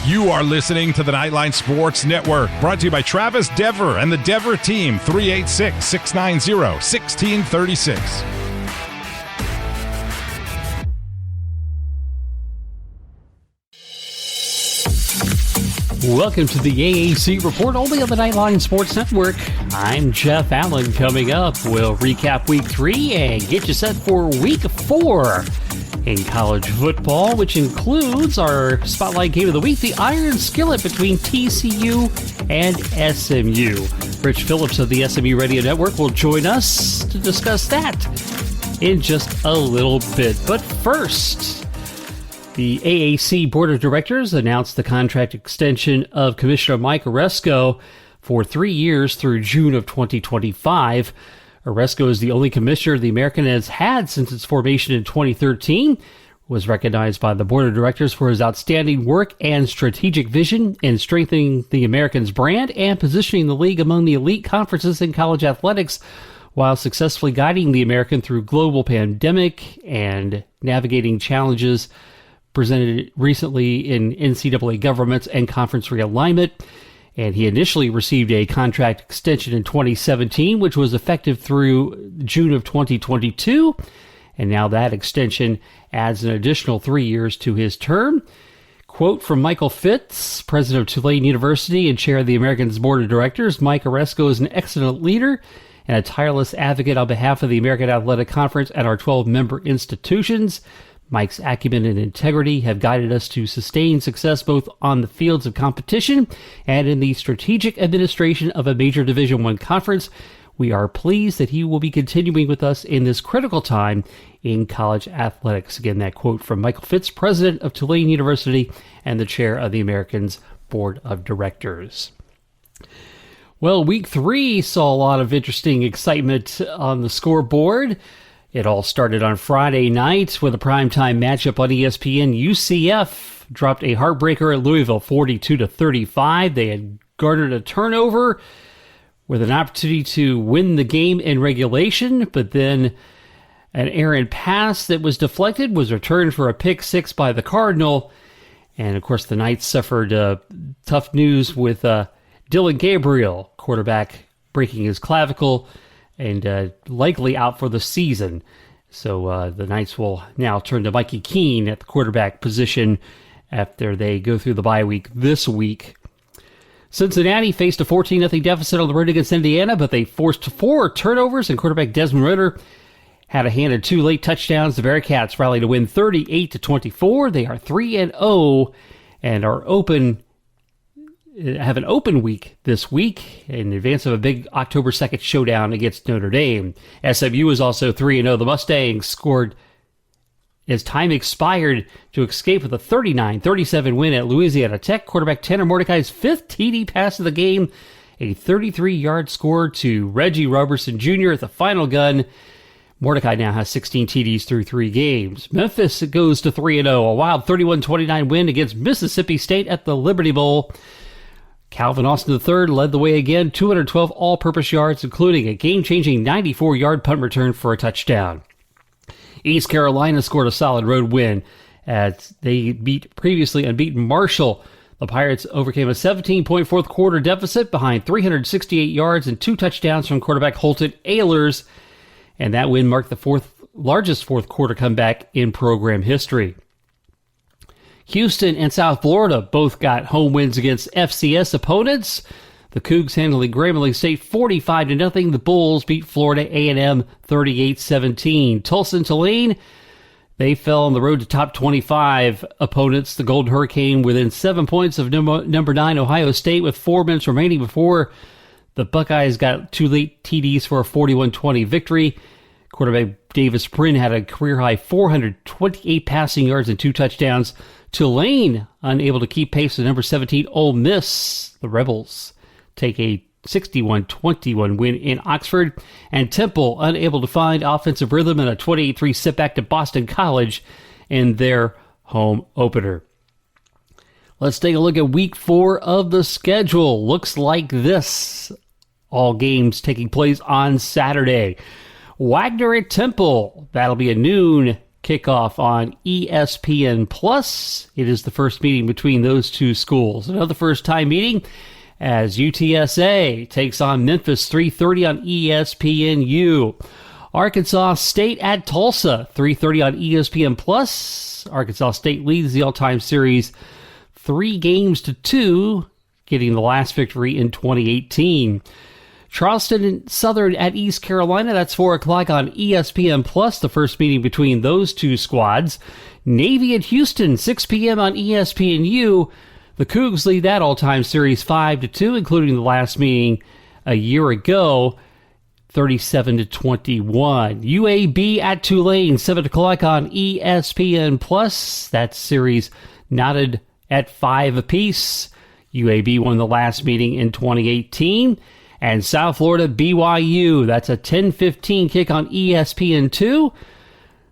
You are listening to the Nightline Sports Network, brought to you by Travis Dever and the Dever team, 386-690-1636. Welcome to the AAC Report, only on the Nightline Sports Network. I'm Jeff Allen. Coming up, we'll recap Week 3 and get you set for Week 4 in college football, which includes our Spotlight Game of the Week, the Iron Skillet between TCU and SMU. Rich Phillips of the SMU Radio Network will join us to discuss that in just a little bit. But first, the AAC Board of Directors announced the contract extension of Commissioner Mike Oresco for 3 years through June of 2025. Oresco is the only commissioner the American has had since its formation in 2013, was recognized by the Board of Directors for his outstanding work and strategic vision in strengthening the American's brand and positioning the league among the elite conferences in college athletics, while successfully guiding the American through global pandemic and navigating challenges presented recently in NCAA governments and conference realignment. And he initially received a contract extension in 2017, which was effective through June of 2022. And now that extension adds an additional 3 years to his term. Quote from Michael Fitz, president of Tulane University and chair of the American's Board of Directors: Mike Oresco is an excellent leader and a tireless advocate on behalf of the American Athletic Conference and our 12 member institutions. Mike's acumen and integrity have guided us to sustain success both on the fields of competition and in the strategic administration of a major Division I conference. We are pleased that he will be continuing with us in this critical time in college athletics. Again, that quote from Michael Fitz, president of Tulane University and the chair of the Americans Board of Directors. Well, Week 3 saw a lot of interesting excitement on the scoreboard. It all started on Friday night with a primetime matchup on ESPN. UCF dropped a heartbreaker at Louisville, 42-35. They had garnered a turnover with an opportunity to win the game in regulation, but then an errant pass that was deflected was returned for a pick six by the Cardinal. And, of course, the Knights suffered tough news with Dylan Gabriel, quarterback, breaking his clavicle and likely out for the season. So the Knights will now turn to Mikey Keene at the quarterback position after they go through the bye week this week. Cincinnati faced a 14-0 deficit on the road against Indiana, but they forced 4 turnovers, and quarterback Desmond Ridder had a hand in 2 late touchdowns. The Bearcats rallied to win 38-24. They are 3-0 and are have an open week this week in advance of a big October 2nd showdown against Notre Dame. SMU is also 3-0. The Mustangs scored as time expired to escape with a 39-37 win at Louisiana Tech. Quarterback Tanner Mordecai's 5th TD pass of the game, a 33-yard score to Reggie Roberson Jr. at the final gun. Mordecai now has 16 TDs through 3 games. Memphis goes to 3-0, a wild 31-29 win against Mississippi State at the Liberty Bowl. Calvin Austin III led the way again, 212 all-purpose yards, including a game-changing 94-yard punt return for a touchdown. East Carolina scored a solid road win as they beat previously unbeaten Marshall. The Pirates overcame a 17-point fourth-quarter deficit behind 368 yards and 2 touchdowns from quarterback Holton Ahlers, and that win marked the largest fourth-quarter comeback in program history. Houston and South Florida both got home wins against FCS opponents. The Cougs handling Grambling State 45-0. The Bulls beat Florida A&M 38-17. Tulsa and Tulane, they fell on the road to top 25 opponents. The Golden Hurricane within 7 points of number 9 Ohio State with 4 minutes remaining before the Buckeyes got 2 late TDs for a 41-20 victory. Quarterback Davis Brin had a career-high 428 passing yards and 2 touchdowns. Tulane unable to keep pace with number 17 Ole Miss. The Rebels take a 61-21 win in Oxford. And Temple unable to find offensive rhythm in a 28-3 setback to Boston College in their home opener. Let's take a look at Week 4 of the schedule. Looks like this. All games taking place on Saturday. Wagner at Temple. That'll be a noon kickoff on ESPN+. It is the first meeting between those two schools. Another first-time meeting as UTSA takes on Memphis, 3:30 on ESPNU. Arkansas State at Tulsa, 3:30 on ESPN+. Arkansas State leads the all-time series 3-2, getting the last victory in 2018. Charleston and Southern at East Carolina, that's 4 o'clock on ESPN+, the first meeting between those two squads. Navy at Houston, 6 p.m. on ESPNU. The Cougs lead that all-time series 5-2, including the last meeting a year ago, 37-21. UAB at Tulane, 7 o'clock on ESPN+. That series knotted at 5 apiece. UAB won the last meeting in 2018. And South Florida BYU, that's a 10:15 kick on ESPN2.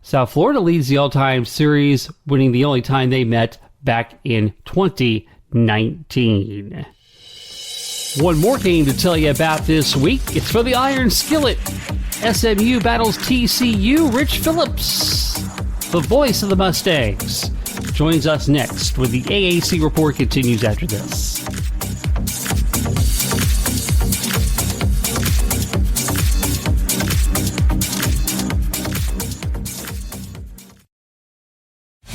South Florida leads the all-time series, winning the only time they met back in 2019. One more game to tell you about this week. It's for the Iron Skillet. SMU battles TCU. Rich Phillips, the voice of the Mustangs, joins us next when the AAC report continues after this.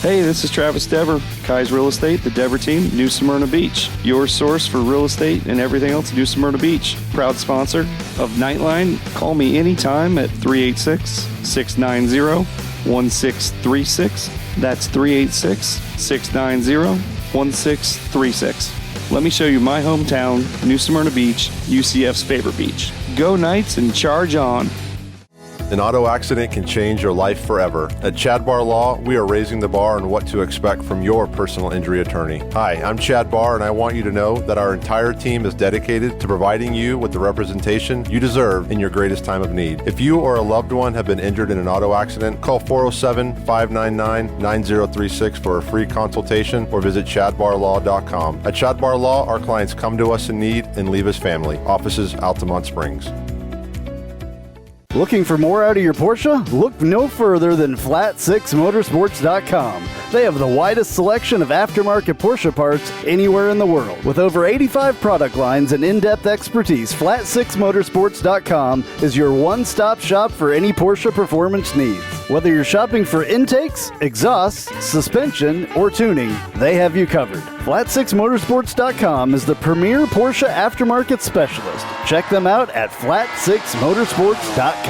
Hey, this is Travis Dever, Kai's Real Estate, the Dever team, New Smyrna Beach. Your source for real estate and everything else, New Smyrna Beach. Proud sponsor of Nightline. Call me anytime at 386-690-1636. That's 386-690-1636. Let me show you my hometown, New Smyrna Beach, UCF's favorite beach. Go Knights and charge on. An auto accident can change your life forever. At Chad Barr Law, we are raising the bar on what to expect from your personal injury attorney. Hi, I'm Chad Barr, and I want you to know that our entire team is dedicated to providing you with the representation you deserve in your greatest time of need. If you or a loved one have been injured in an auto accident, call 407-599-9036 for a free consultation or visit chadbarlaw.com. At Chad Barr Law, our clients come to us in need and leave as family. Offices, Altamont Springs. Looking for more out of your Porsche? Look no further than Flat6Motorsports.com. They have the widest selection of aftermarket Porsche parts anywhere in the world. With over 85 product lines and in-depth expertise, Flat6Motorsports.com is your one-stop shop for any Porsche performance needs. Whether you're shopping for intakes, exhausts, suspension, or tuning, they have you covered. Flat6Motorsports.com is the premier Porsche aftermarket specialist. Check them out at Flat6Motorsports.com.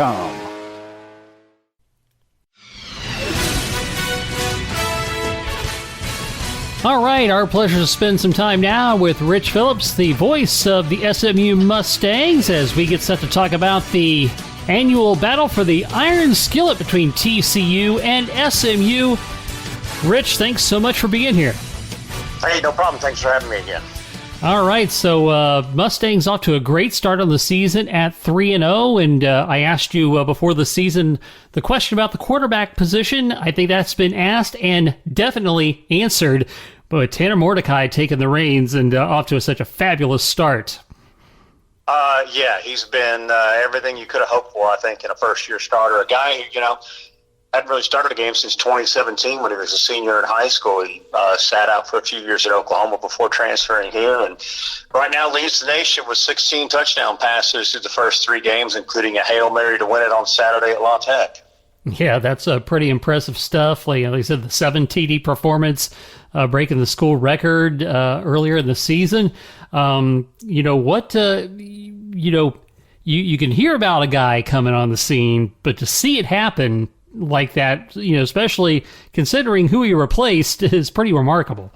All right, our pleasure to spend some time now with Rich Phillips, the voice of the SMU Mustangs, as we get set to talk about the annual battle for the Iron Skillet between TCU and SMU. Rich, thanks so much for being here. Hey, no problem. Thanks for having me again. All right, so Mustangs off to a great start on the season at 3-0, and I asked you before the season the question about the quarterback position. I think that's been asked and definitely answered, but Tanner Mordecai taking the reins and off to such a fabulous start. Yeah, he's been everything you could have hoped for, I think, in a first-year starter. A guy who, hadn't really started a game since 2017 when he was a senior in high school. He sat out for a few years at Oklahoma before transferring here, and right now leads the nation with 16 touchdown passes through the first 3 games, including a Hail Mary to win it on Saturday at La Tech. Yeah, that's pretty impressive stuff. Like I said, the 7 TD performance, breaking the school record earlier in the season. You can hear about a guy coming on the scene, but to see it happen like that, especially considering who he replaced, is pretty remarkable.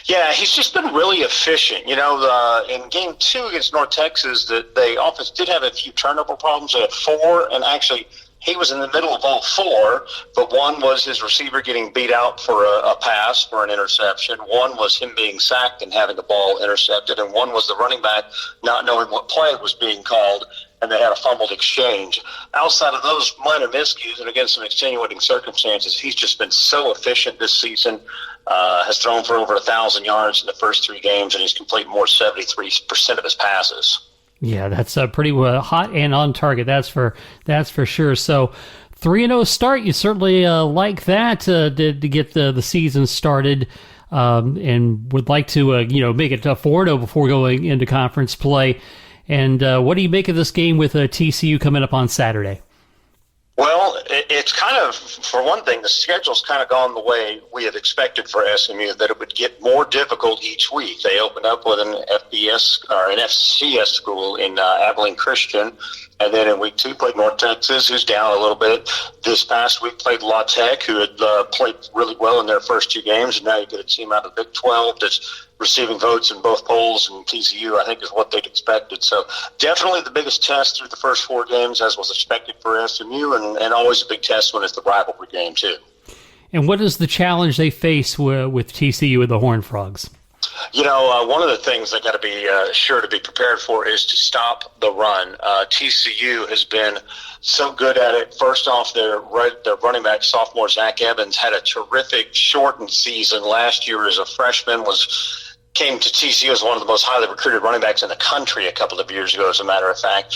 Yeah, he's just been really efficient. In game 2 against North Texas, the offense did have a few turnover problems. They had 4, and actually he was in the middle of all 4, but one was his receiver getting beat out for a pass for an interception. One was him being sacked and having the ball intercepted, and one was the running back not knowing what play was being called, and they had a fumbled exchange. Outside of those minor miscues, and again, some extenuating circumstances, he's just been so efficient this season. Has thrown for over 1,000 yards in the first 3 games, and he's completed more 73% of his passes. Yeah, that's pretty hot and on target. That's for sure. So 3-0 start, you certainly like that to get the season started, and would like to make it 4-0 before going into conference play. And what do you make of this game with TCU coming up on Saturday? Well, it's kind of, for one thing, the schedule's kind of gone the way we had expected for SMU, that it would get more difficult each week. They opened up with an FBS or an FCS school in Abilene Christian, and then in week 2 played North Texas, who's down a little bit. This past week played La Tech, who had played really well in their first 2 games, and now you get a team out of the Big 12 that's receiving votes in both polls, and TCU, I think, is what they'd expected. So definitely the biggest test through the first 4 games, as was expected for SMU, and always a big test when it's the rivalry game, too. And what is the challenge they face with TCU and the Horned Frogs? One of the things they got to be sure to be prepared for is to stop the run. TCU has been so good at it. First off, their running back, sophomore Zach Evans, had a terrific shortened season last year as a freshman, came to TCU as one of the most highly recruited running backs in the country a couple of years ago, as a matter of fact.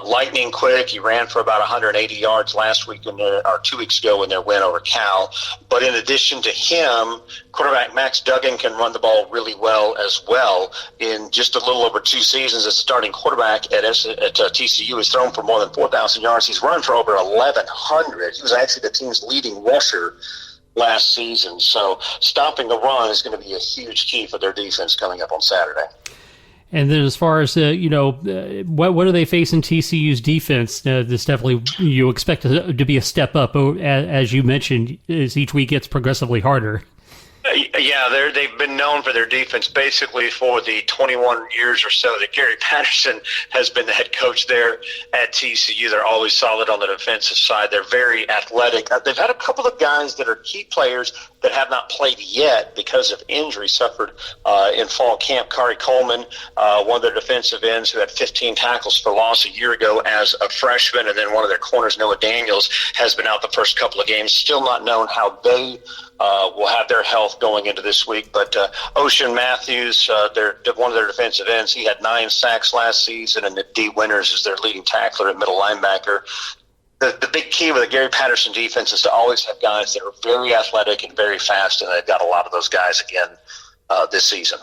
Lightning quick. He ran for about 180 yards last week or 2 weeks ago in their win over Cal. But in addition to him, quarterback Max Duggan can run the ball really well as well. In just a little over 2 seasons as a starting quarterback at TCU, he's thrown for more than 4,000 yards. He's run for over 1,100. He was actually the team's leading rusher last season. So stopping the run is going to be a huge key for their defense coming up on Saturday. And then as far as, what are they facing TCU's defense? This definitely, you expect to be a step up, as you mentioned, as each week gets progressively harder. Yeah, they've been known for their defense basically for the 21 years or so that Gary Patterson has been the head coach there at TCU. They're always solid on the defensive side. They're very athletic. They've had a couple of guys that are key players that have not played yet because of injury suffered in fall camp. Kari Coleman, one of their defensive ends who had 15 tackles for loss a year ago as a freshman, and then one of their corners, Noah Daniels, has been out the first couple of games. Still not known how they will have their health going into this week. But Ocean Matthews, one of their defensive ends, he had 9 sacks last season, and D. Winters is their leading tackler at middle linebacker. The big key with the Gary Patterson defense is to always have guys that are very athletic and very fast, and they've got a lot of those guys again this season.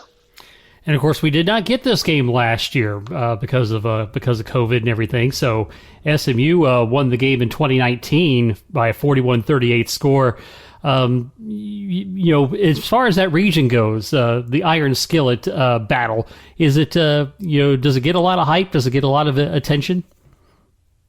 And of course, we did not get this game last year because of COVID and everything. So SMU won the game in 2019 by a 41-38 score. As far as that region goes, the Iron Skillet battle, is it does it get a lot of hype? Does it get a lot of attention?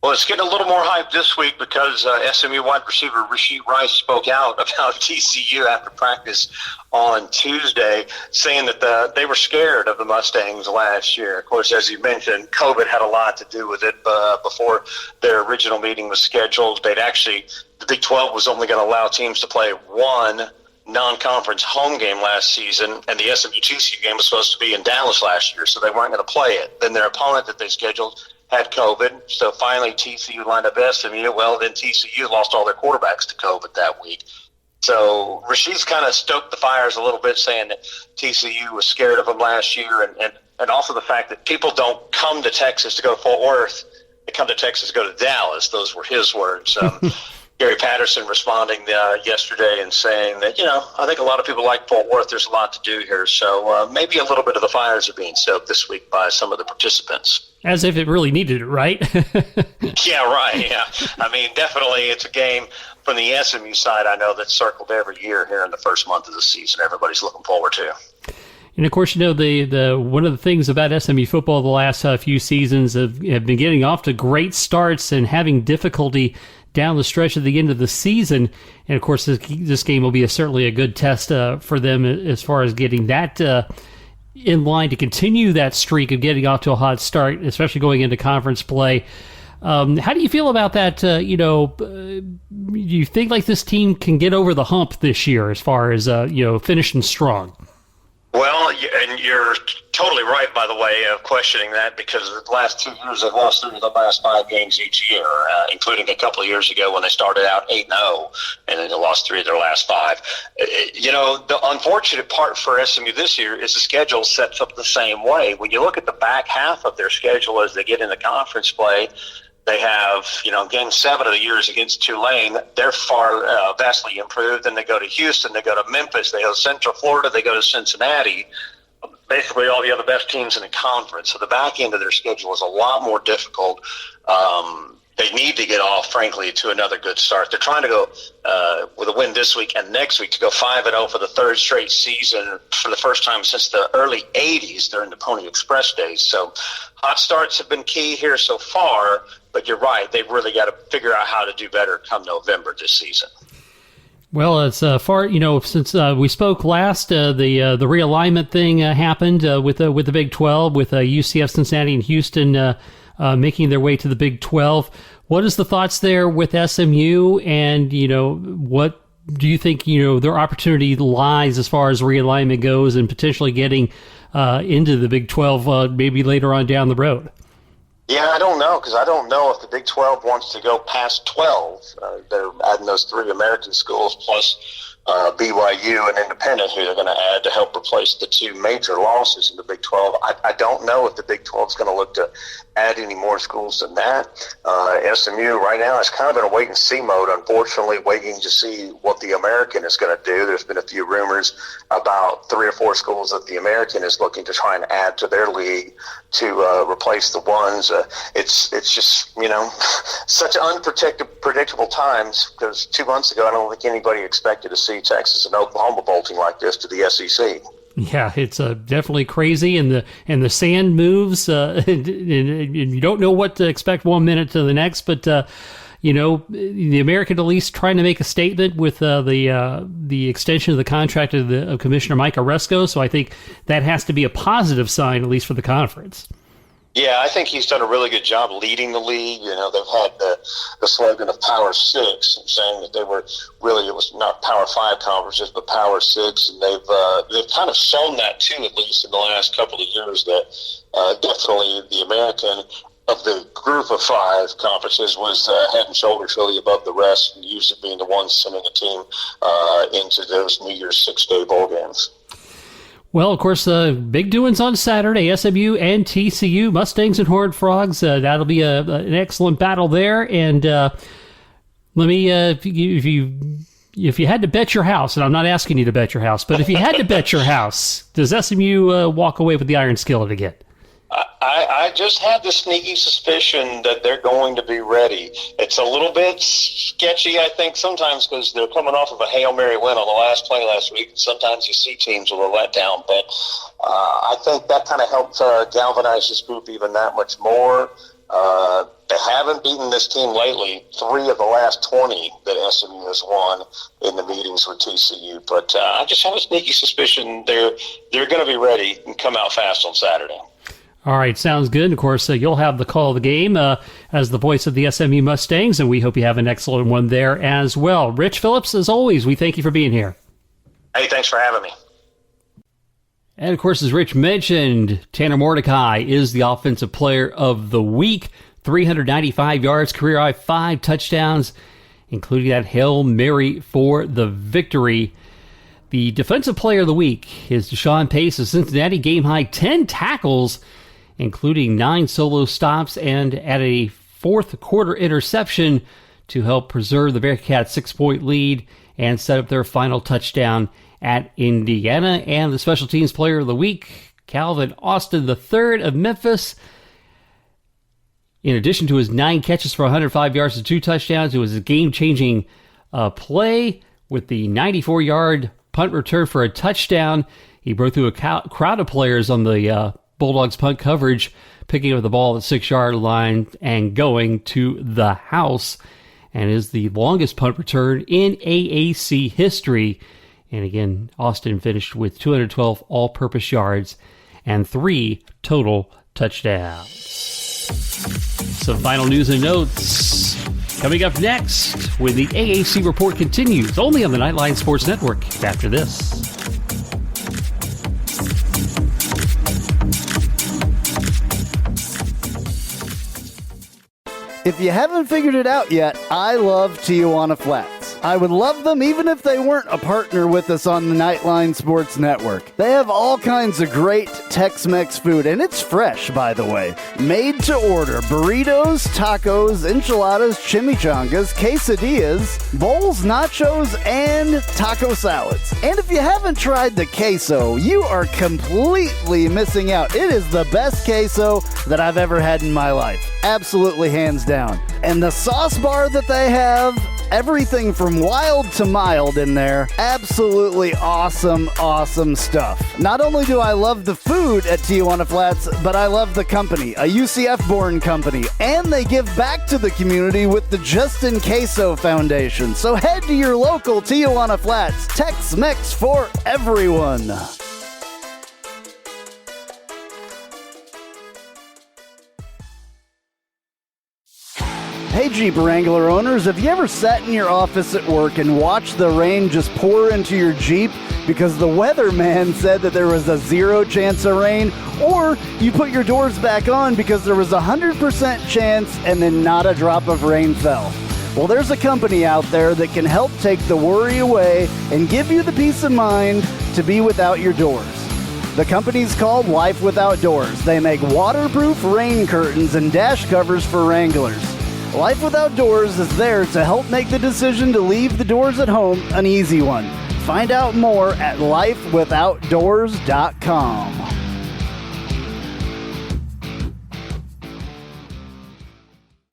Well, it's getting a little more hype this week because SMU wide receiver Rasheed Rice spoke out about TCU after practice on Tuesday, saying that they were scared of the Mustangs last year. Of course, as you mentioned, COVID had a lot to do with it. Before their original meeting was scheduled, the Big 12 was only going to allow teams to play one non-conference home game last season, and the SMU-TCU game was supposed to be in Dallas last year, so they weren't going to play it. Then their opponent that they scheduled had COVID, so finally TCU lined up SMU. Well, then TCU lost all their quarterbacks to COVID that week. So Rasheed's kind of stoked the fires a little bit, saying that TCU was scared of them last year, and also the fact that people don't come to Texas to go to Fort Worth. They come to Texas to go to Dallas. Those were his words. Gary Patterson responding yesterday and saying that, I think a lot of people like Fort Worth. There's a lot to do here. So maybe a little bit of the fires are being stoked this week by some of the participants. As if it really needed it, right? Yeah, right. Yeah. I mean, definitely it's a game from the SMU side, I know, that's circled every year here in the first month of the season. Everybody's looking forward to. And of course, the one of the things about SMU football the last few seasons have been getting off to great starts and having difficulty down the stretch at the end of the season. And of course, this game will be certainly a good test for them as far as getting that in line to continue that streak of getting off to a hot start, especially going into conference play. How do you feel about that? Do you think like this team can get over the hump this year as far as finishing strong? Well, and you're totally right, by the way, of questioning that, because the last 2 years they've lost 3 of the last 5 games each year, including a couple of years ago when they started out 8-0, and then they lost 3 of their last 5. The unfortunate part for SMU this year is the schedule sets up the same way. When you look at the back half of their schedule as they get into conference play, They have, Game 7 of the year is against Tulane. They're vastly improved. Then they go to Houston. They go to Memphis. They go to Central Florida. They go to Cincinnati. Basically all the other best teams in the conference. So the back end of their schedule is a lot more difficult. They need to get off, frankly, to another good start. They're trying to go with a win this week and next week to go 5-0 for the third straight season for the first time since the early 80s during the Pony Express days. So hot starts have been key here so far, but you're right. They've really got to figure out how to do better come November this season. Well, it's since we spoke last, the realignment thing happened with the Big 12, with UCF, Cincinnati, and Houston making their way to the Big 12. What is the thoughts there with SMU, and what do you think their opportunity lies as far as realignment goes, and potentially getting into the Big 12 maybe later on down the road? Yeah, I don't know, because I don't know if the Big 12 wants to go past 12. They're adding those 3 American schools plus BYU and Independent, who they're going to add to help replace the 2 major losses in the Big 12. I don't know if the Big 12 is going to look to add any more schools than that. SMU right now is kind of in a wait-and-see mode, unfortunately, waiting to see what the American is going to do. There's been a few rumors about 3 or 4 schools that the American is looking to try and add to their league to replace the ones. It's just, such unpredictable times, because 2 months ago I don't think anybody expected to see Texas and Oklahoma bolting like this to the SEC. Yeah, it's definitely crazy, and the sand moves, and you don't know what to expect one minute to the next. But the American at least trying to make a statement with the extension of the contract of Commissioner Mike Oresco. So I think that has to be a positive sign, at least for the conference. Yeah, I think he's done a really good job leading the league. They've had the slogan of Power 6, saying that they were really, it was not Power 5 conferences, but Power 6. And they've kind of shown that too, at least in the last couple of years, that definitely the American of the group of 5 conferences was head and shoulders really above the rest, and usually being the one sending a team into those New Year's 6-day bowl games. Well, of course, big doings on Saturday, SMU and TCU, Mustangs and Horned Frogs. That'll be an excellent battle there. And let me, if you had to bet your house, and I'm not asking you to bet your house, but if you had to bet your house, does SMU walk away with the Iron Skillet again? I just have the sneaky suspicion that they're going to be ready. It's a little bit sketchy, I think, sometimes, because they're coming off of a Hail Mary win on the last play last week. And sometimes you see teams with a letdown, but I think that kind of helped galvanize this group even that much more. They haven't beaten this team lately. 3 of the last 20 that SMU has won in the meetings with TCU. But I just have a sneaky suspicion they're going to be ready and come out fast on Saturday. All right, sounds good. Of course, you'll have the call of the game as the voice of the SMU Mustangs, and we hope you have an excellent one there as well. Rich Phillips, as always, we thank you for being here. Hey, thanks for having me. And, of course, as Rich mentioned, Tanner Mordecai is the Offensive Player of the Week. 395 yards, career high 5 touchdowns, including that Hail Mary for the victory. The Defensive Player of the Week is Deshaun Pace of Cincinnati, game high 10 tackles, including 9 solo stops, and at a 4th quarter interception to help preserve the Bearcats' 6-point lead and set up their final touchdown at Indiana. And the Special Teams Player of the Week, Calvin Austin III of Memphis. In addition to his 9 catches for 105 yards and 2 touchdowns, it was a game-changing play with the 94-yard punt return for a touchdown. He broke through a crowd of players on the Bulldogs punt coverage, picking up the ball at the 6-yard line and going to the house, and is the longest punt return in AAC history. And again, Austin finished with 212 all-purpose yards and 3 total touchdowns. Some final news and notes coming up next when the AAC report continues, only on the Nightline Sports Network after this. If you haven't figured it out yet, I love Tijuana Flats. I would love them even if they weren't a partner with us on the Nightline Sports Network. They have all kinds of great Tex-Mex food, and it's fresh, by the way. Made to order burritos, tacos, enchiladas, chimichangas, quesadillas, bowls, nachos, and taco salads. And if you haven't tried the queso, you are completely missing out. It is the best queso that I've ever had in my life. Absolutely hands down. And the sauce bar that they have, everything from wild to mild in there. Absolutely awesome, awesome stuff. Not only do I love the food at Tijuana Flats, but I love the company, a UCF-born company. And they give back to the community with the Justin Queso Foundation. So head to your local Tijuana Flats. Tex-Mex for everyone. Hey Jeep Wrangler owners, have you ever sat in your office at work and watched the rain just pour into your Jeep because the weatherman said that there was a 0 chance of rain? Or you put your doors back on because there was a 100% chance and then not a drop of rain fell? Well, there's a company out there that can help take the worry away and give you the peace of mind to be without your doors. The company's called Life Without Doors. They make waterproof rain curtains and dash covers for Wranglers. Life Without Doors is there to help make the decision to leave the doors at home an easy one. Find out more at lifewithoutdoors.com.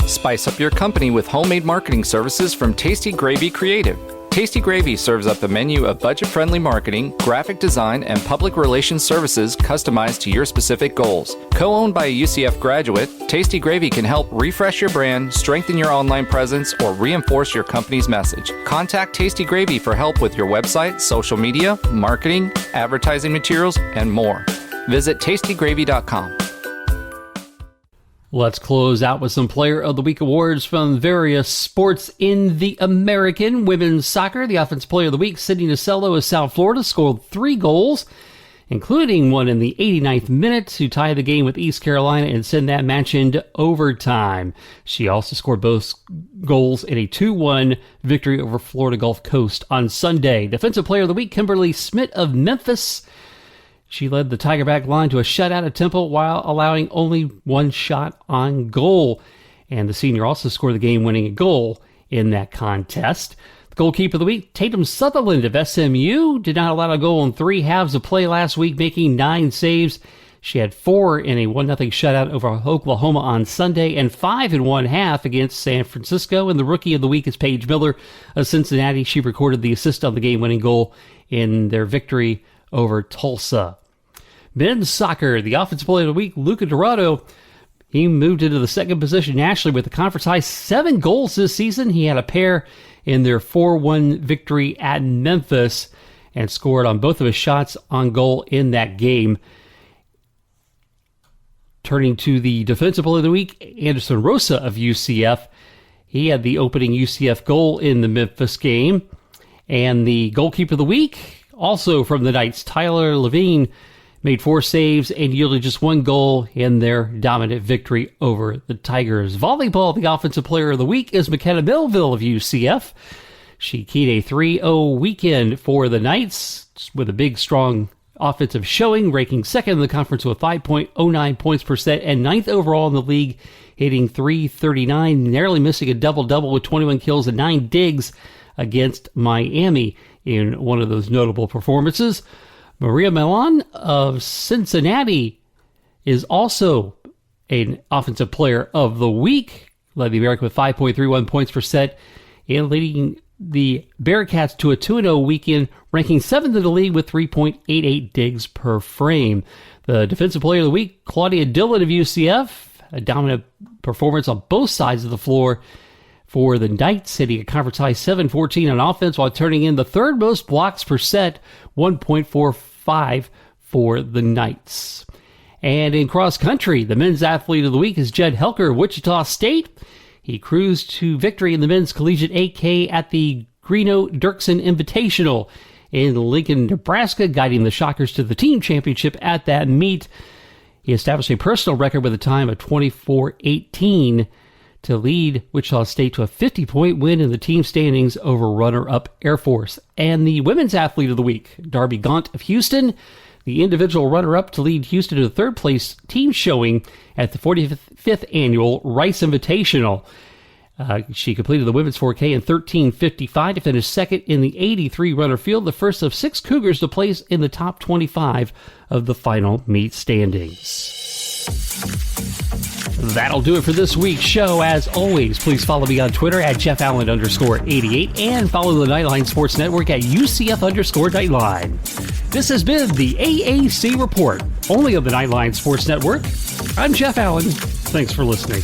Spice up your company with homemade marketing services from Tasty Gravy Creative. Tasty Gravy serves up a menu of budget-friendly marketing, graphic design, and public relations services customized to your specific goals. Co-owned by a UCF graduate, Tasty Gravy can help refresh your brand, strengthen your online presence, or reinforce your company's message. Contact Tasty Gravy for help with your website, social media, marketing, advertising materials, and more. Visit tastygravy.com. Let's close out with some Player of the Week awards from various sports in the American women's soccer. The Offensive Player of the Week, Sydney Nasello of South Florida, scored 3 goals, including one in the 89th minute to tie the game with East Carolina and send that match into overtime. She also scored both goals in a 2-1 victory over Florida Gulf Coast on Sunday. Defensive Player of the Week, Kimberly Smith of Memphis. She led the Tigerback line to a shutout at Temple while allowing only 1 shot on goal. And the senior also scored the game-winning goal in that contest. The goalkeeper of the week, Tatum Sutherland of SMU, did not allow a goal in 3 halves of play last week, making 9 saves. She had 4 in a 1-0 shutout over Oklahoma on Sunday and 5 in 1 half against San Francisco. And the rookie of the week is Paige Miller of Cincinnati. She recorded the assist on the game-winning goal in their victory over Tulsa. Men's soccer, the Offensive Player of the Week, Luca Dorado. He moved into the second position nationally with a conference-high 7 goals this season. He had a pair in their 4-1 victory at Memphis and scored on both of his shots on goal in that game. Turning to the Defensive Player of the Week, Anderson Rosa of UCF. He had the opening UCF goal in the Memphis game. And the Goalkeeper of the Week, also from the Knights, Tyler Levine, made 4 saves and yielded just 1 goal in their dominant victory over the Tigers. Volleyball, the Offensive Player of the Week, is Mckenna Millville of UCF. She keyed a 3-0 weekend for the Knights with a big, strong offensive showing, ranking second in the conference with 5.09 points per set and 9th overall in the league, hitting .339, narrowly missing a double-double with 21 kills and 9 digs against Miami in one of those notable performances. Maria Milan of Cincinnati is also an Offensive Player of the Week. Led the American with 5.31 points per set and leading the Bearcats to a 2-0 weekend, ranking 7th in the league with 3.88 digs per frame. The Defensive Player of the Week, Claudia Dillon of UCF, a dominant performance on both sides of the floor for the Knights, hitting a conference-high 7-14 on offense while turning in the 3rd most blocks per set, 1.45 for the Knights. And in cross-country, the Men's Athlete of the Week is Jed Helker of Wichita State. He cruised to victory in the Men's Collegiate 8K at the Greeno Dirksen Invitational in Lincoln, Nebraska, guiding the Shockers to the team championship at that meet. He established a personal record with a time of 24:18 to lead Wichita State to a 50-point win in the team standings over runner-up Air Force. And the Women's Athlete of the Week, Darby Gaunt of Houston, the individual runner-up to lead Houston to the third-place team showing at the 45th Annual Rice Invitational. She completed the women's 4K in 13:55 to finish second in the 83-runner field, the first of 6 Cougars to place in the top 25 of the final meet standings. That'll do it for this week's show. As always, please follow me on Twitter at JeffAllen_88 and follow the Nightline Sports Network at UCF_Nightline. This has been the AAC Report, only on the Nightline Sports Network. I'm Jeff Allen. Thanks for listening.